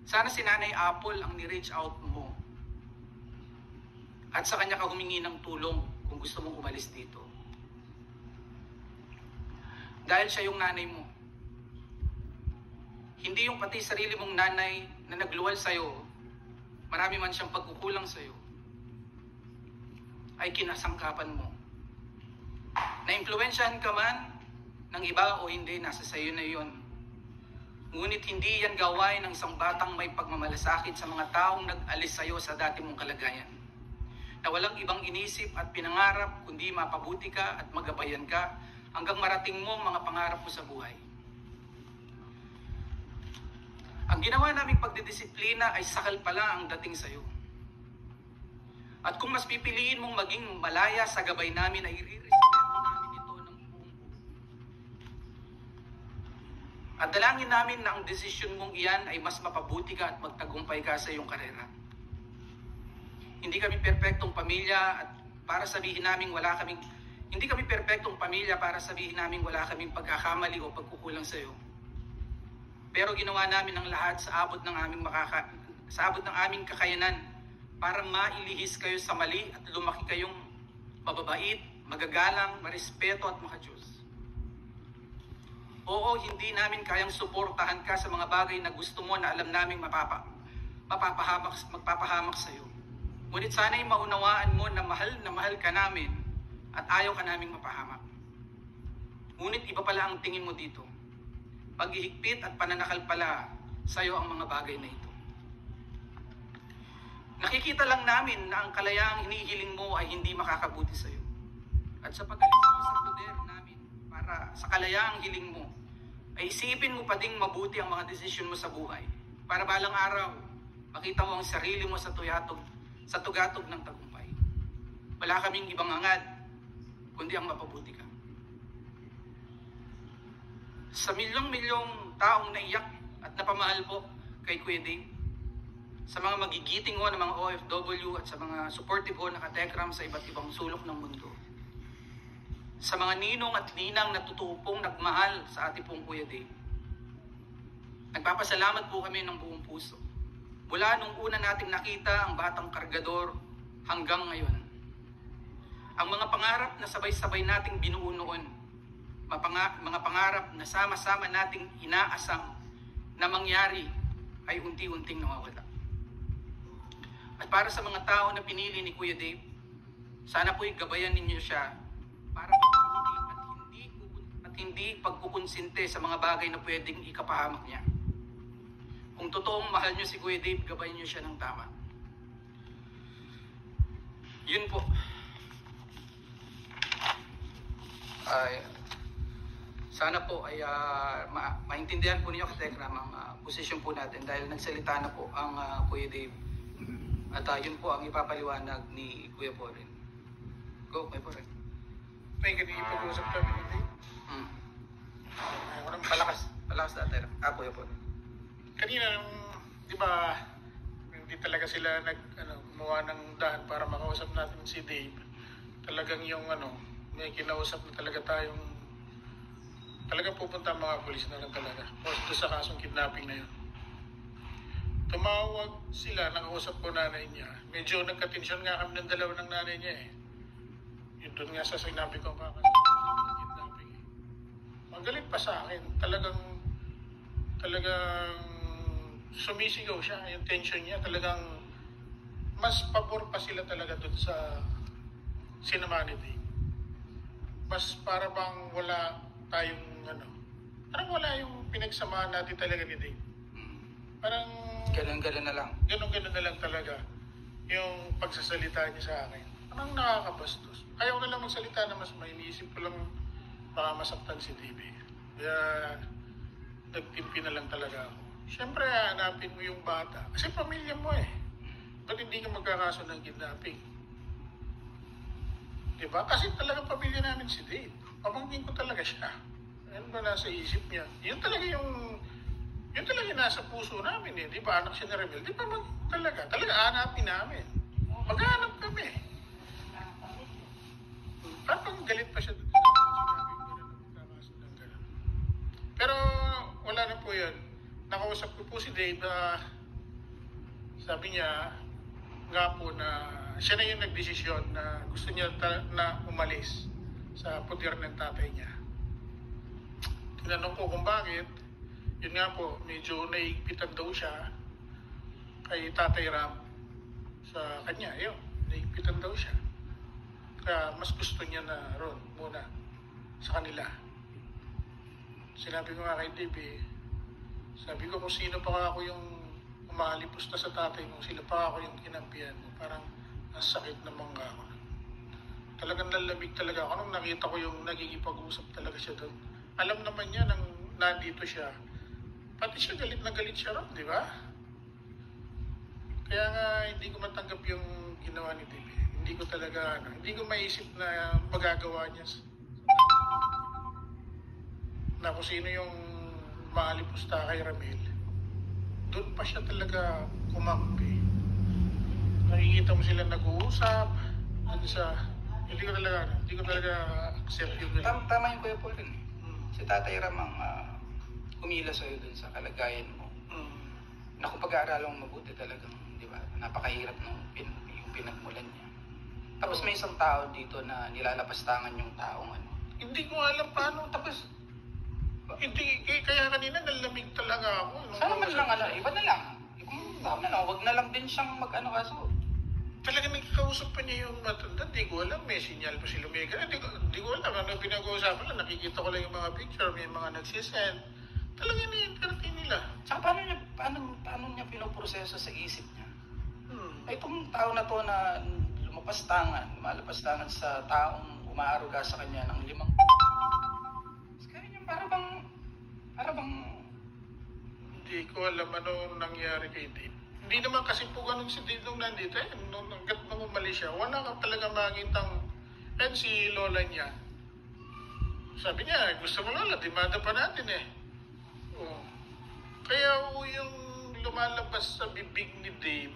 Sana si Nanay Apple ang ni-reach out mo. At sa kanya ka humingi ng tulong kung gusto mong umalis dito. Dahil siya yung nanay mo. Hindi yung pati sarili mong nanay na nagluwal sa'yo, marami man siyang pagkukulang sa'yo, ay kinasangkapan mo. Na-impluwensyahan ka man ng iba o hindi, nasa sayo na yon. Ngunit hindi yan gawain ng isang batang may pagmamalasakit sa mga taong nag-alis sa'yo sa dati mong kalagayan. Na walang ibang inisip at pinangarap kundi mapabuti ka at magabayan ka hanggang marating mo ang mga pangarap mo sa buhay. Ang ginawa naming pagdidisiplina ay sakal pala ang dating sa'yo. At kung mas pipiliin mong maging malaya sa gabay namin, ay i-respeto namin ito ng buong buo. At dalangin namin na ang desisyon mong iyan ay mas mapabuti ka at magtagumpay ka sa iyong karera. Hindi kami perpektong pamilya at para sabihin namin wala kaming pagkakamali o pagkukulang sa iyo. Pero ginawa namin ang lahat sa abot ng aming kakayanan para mailihis kayo sa mali at lumaki kayong mababait, magagalang, marespeto at makadiyos. Oo, hindi namin kayang suportahan ka sa mga bagay na gusto mo na alam naming magpapahamak sa iyo. Ngunit sana'y maunawaan mo na mahal ka namin at ayaw ka naming mapahamak. Ngunit iba pala ang tingin mo dito. Paghihigpit at pananakal pala sa iyo ang mga bagay na ito. Nakikita lang namin na ang kalayaang hinihiling mo ay hindi makakabuti sa iyo. At sa pagaling mo sa poder namin para sa kalayaang hiling mo, ay isipin mo pa ding mabuti ang mga desisyon mo sa buhay para balang araw makita mo ang sarili mo sa tugatog ng tagumpay. Wala kaming ibang hangad kundi ang mapabuti ka. Sa milyong-milyong taong naiyak at napamahal po kay Kuya Dave, sa mga magigiting ho ng mga OFW at sa mga supportive ho na katekram sa iba't ibang sulok ng mundo, sa mga ninong at ninang na tutupong nagmahal sa ating pong Kuya Dave, nagpapasalamat po kami ng buong puso. Mula nung una nating nakita ang batang kargador hanggang ngayon. Ang mga pangarap na sabay-sabay nating binuo noon, mga pangarap na sama-sama nating inaasam na mangyari ay unti-unting nawawala. At para sa mga tao na pinili ni Kuya Dave, sana po'y gabayan ninyo siya para mabuti at hindi pagkukonsinte sa mga bagay na pwedeng ikapahamak niya. Kung totoong mahal niyo si Kuya Dave, gabayan niyo siya ng tama. Yun po. Sana po ay maintindihan po niyo katekram ang posisyon po natin dahil nagsalita na po ang Kuya Dave. At yun po ang ipapaliwanag ni Kuya Porin. Go, Kuya Porin. May ganyan ipag-uusap kami ni Dave. Walang palakas dati. Kuya Porin. Kanina, di ba, hindi talaga sila gumawa ng daan para makausap natin si Dave. Talagang yung may kinausap na talaga tayong talagang pupunta ang mga pulis na lang talaga. O doon sa kasong kidnapping na yun. Tumawag sila, nakausap ko nanay niya. Medyo nagka-tensyon nga kami ng dalawa ng nanay niya eh. Yun doon nga sa sinabi ko kidnapping eh. Magalit pa sa akin. Talagang sumisigaw siya. Yung tension niya talagang mas pabor pa sila talaga doon sa sinama ni Dave. Mas para bang wala tayong parang wala yung pinagsamahan natin talaga ni Dave. Parang ganun na lang. Ganun na lang talaga yung pagsasalita niya sa akin. Parang nakakabastos. Ayaw na lang magsalita na mas iniisip ko lang baka masaktan si Dave. Kaya nagtimpi na lang talaga ako. Siyempre hanapin mo yung bata. Kasi pamilya mo eh. Ba't hindi ka magkakaso ng kidnapping? Diba? Kasi talagang pamilya namin si Dave. Pamangkin ko talaga siya. Ano ba nasa isip niya? Yun talaga yung nasa puso namin eh. Di ba anak siya ni Rebel? Di ba talaga hanapin namin. Maghanap kami. Parang galit pa siya doon. Pero wala na po yun. Nakausap ko po si Dave Sabi niya nga po na siya na yung nagdesisyon na gusto niya na umalis sa puder ng tatay niya. Tinanong ko kung bakit. Yun nga po, medyo naigpitan daw siya kay Tatay Ram sa kanya. Yun, naigpitan daw siya. Kaya mas gusto niya na ron muna sa kanila. Sinabi ko nga kay DB, sabi ko kung sino pa ako yung umalipusta sa tatay mo, sila pa ako yung kinampihan mo. Parang ang sakit ng mangga ako. Talagang nalamig talaga ako nung nakita ko yung nagigipag-usap talaga siya doon. Alam naman niya nang nandito siya. Pati siya galit na galit siya ron, di ba? Kaya nga hindi ko matanggap yung ginawa ni DB. Hindi ko talaga, hindi ko maisip na magagawa niya na kung sino yung maalipusta kay Ramil. Doon pa siya talaga kumampi. Nakikita mo sila nag-uusap. Hindi ko talaga accept yung gano'n. Tama yung Kuya Paul rin. Si Tatay Ram ang humila sa'yo dun sa kalagayan mo. Na kung pag-aaralan mo mabuti talagang, di ba, napakahirap yung pinagmulan niya. Tapos may isang tao dito na nilalapastangan yung taong ano. Hindi ko alam paano. Tapos, Kaya kanina nalamig talaga ako. sana man lang, iba na lang. Wag na lang din siyang mag-ano kaso. Talaga nagkakausap pa niya yung matanda. Di ko alam, may sinyal pa si Lumega. Di ko alam, ano pinag-uusapan lang. Nakikita ko lang yung mga picture, may mga nagsisend. Talaga na-entertain nila. Tsaka paano niya pinoproseso sa isip niya? Ay, itong tao na to na lumalapastangan sa taong umaaruga sa kanya ng 5. Kaya niya para bang Hindi ko alam ano nangyari kay Dave. Hindi naman kasi po ganun si Dave nung nandito. Nung umalis siya, wala ka talaga makitang si lola niya. Sabi niya, gusto mo lola, demanda pa natin eh. Kaya yung lumalabas sa bibig ni Dave,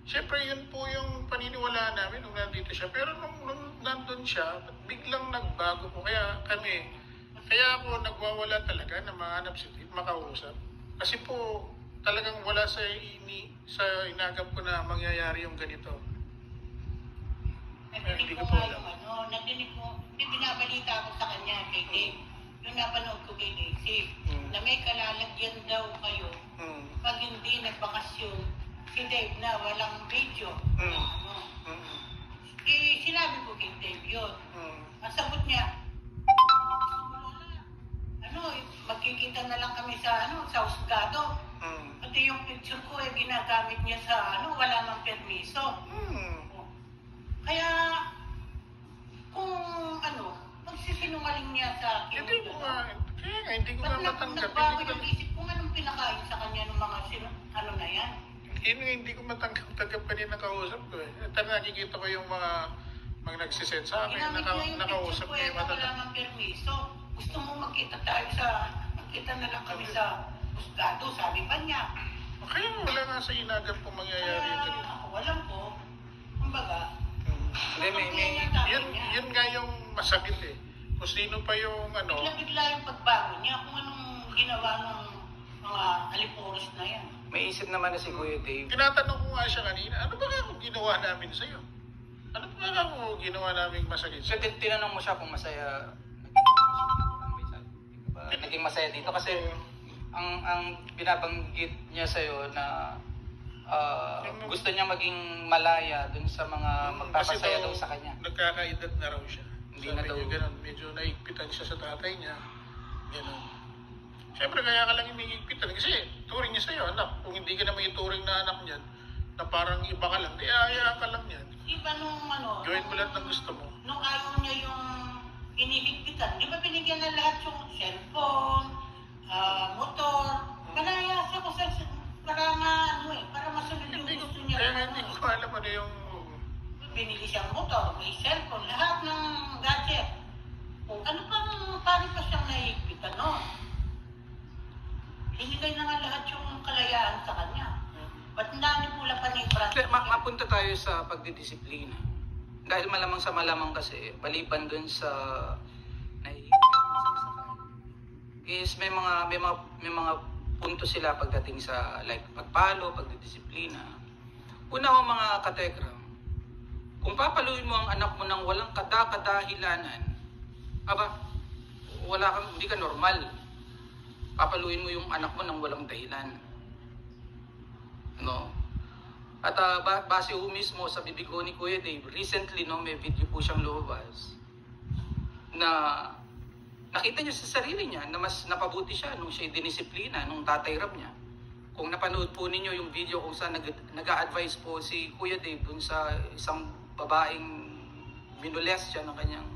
siyempre yun po yung paniniwala namin nung nandito siya. Pero nung nandun siya, biglang nagbago po. Kaya ako nagwawala talaga na mahanap si Dave, makausap. Kasi po talagang wala sa inagap ko na mangyayari yung ganito. Nagdinig ko nga yung nagdinig ko, binabalita ako sa kanya kay Dave. Nung napanood ko kay Dave, na may kalalagyan daw kayo pag hindi nagbakasyon si Dave na walang video. Sinabi ko kay Dave yun. Ang sagot niya, magkikita na lang kami sa husgado. Pati yung picture ko ginagamit niya sa wala nang permiso. Kaya kung pagsisinungaling niya sa akin, Hindi ko nga matanggap. Nagbago yung isip ko anong pinakain sa kanya ng mga na yan. Hindi ko matanggap kanina nakausap ko eh. Nakikita ko yung mga nagsisend sa akin, nakausap ko yung wala nang permiso. Gusto mo magkita na lang kami sa husgado, sabi pa niya. Kaya wala nga sa inagap kung mangyayari yung ganito. Ako, alam ko, kumbaga, Yun nga yung masakit eh. Kung sino pa yung bigla yung pagbago niya, kung anong ginawa ng mga aliporos na yan. May isip naman na si Kuya Dave. Tinatanong ko nga siya kanina, ano ba nga kung ginawa namin sa'yo? Ano ba nga kung ginawa namin masakit So, sa'yo? tinanong mo siya kung masaya, naging masaya dito kasi ang binabanggit niya sa'yo na gusto niya maging malaya dun sa mga magpapasaya daw sa kanya. Nagkakaedad na raw siya. Hindi na daw. Ganun, medyo naigpitan siya sa tatay niya. Ganun. Siyempre kaya ka lang iniigpitan kasi turing niya sa'yo, anak. Kung hindi ka naman ituring na anak niyan, na parang iba ka lang, hayaan ka lang yan. Iba nung gawin mo lahat ng gusto mo. Nung ayaw niya yung iniligpitan, di ba binigyan na lahat yung cellphone, motor, manayasa ko para masunod yung Hindi ko, gusto niya. kaya hindi ko alam ano yung... Binili siyang motor, may cellphone, lahat ng gadget. Ano paano pa siyang nahihigpitan noon? Binigay na nga lahat yung kalayaan sa kanya. Ba't dami pula pa ni Francis? Mapunta tayo sa pagdidisiplina. Dahil malamang sa malamang kasi, baliban dun sa nahihigpit na saksakan, is may mga punto sila pagdating sa like pagpalo, pagdidisiplina. Una ho mga katekram, kung papaluin mo ang anak mo ng walang kadakadahilanan, hindi ka normal. Papaluin mo yung anak mo ng walang dahilan. No? At base ho mismo sa bibig ho ni Kuya Dave, recently may video po siyang lumabas na nakita niya sa sarili niya na mas napabuti siya nung siya dinisiplina, nung tatay Ram niya. Kung napanood po ninyo yung video kung saan nag-a-advise po si Kuya Dave dun sa isang babaeng minules siya ng kanyang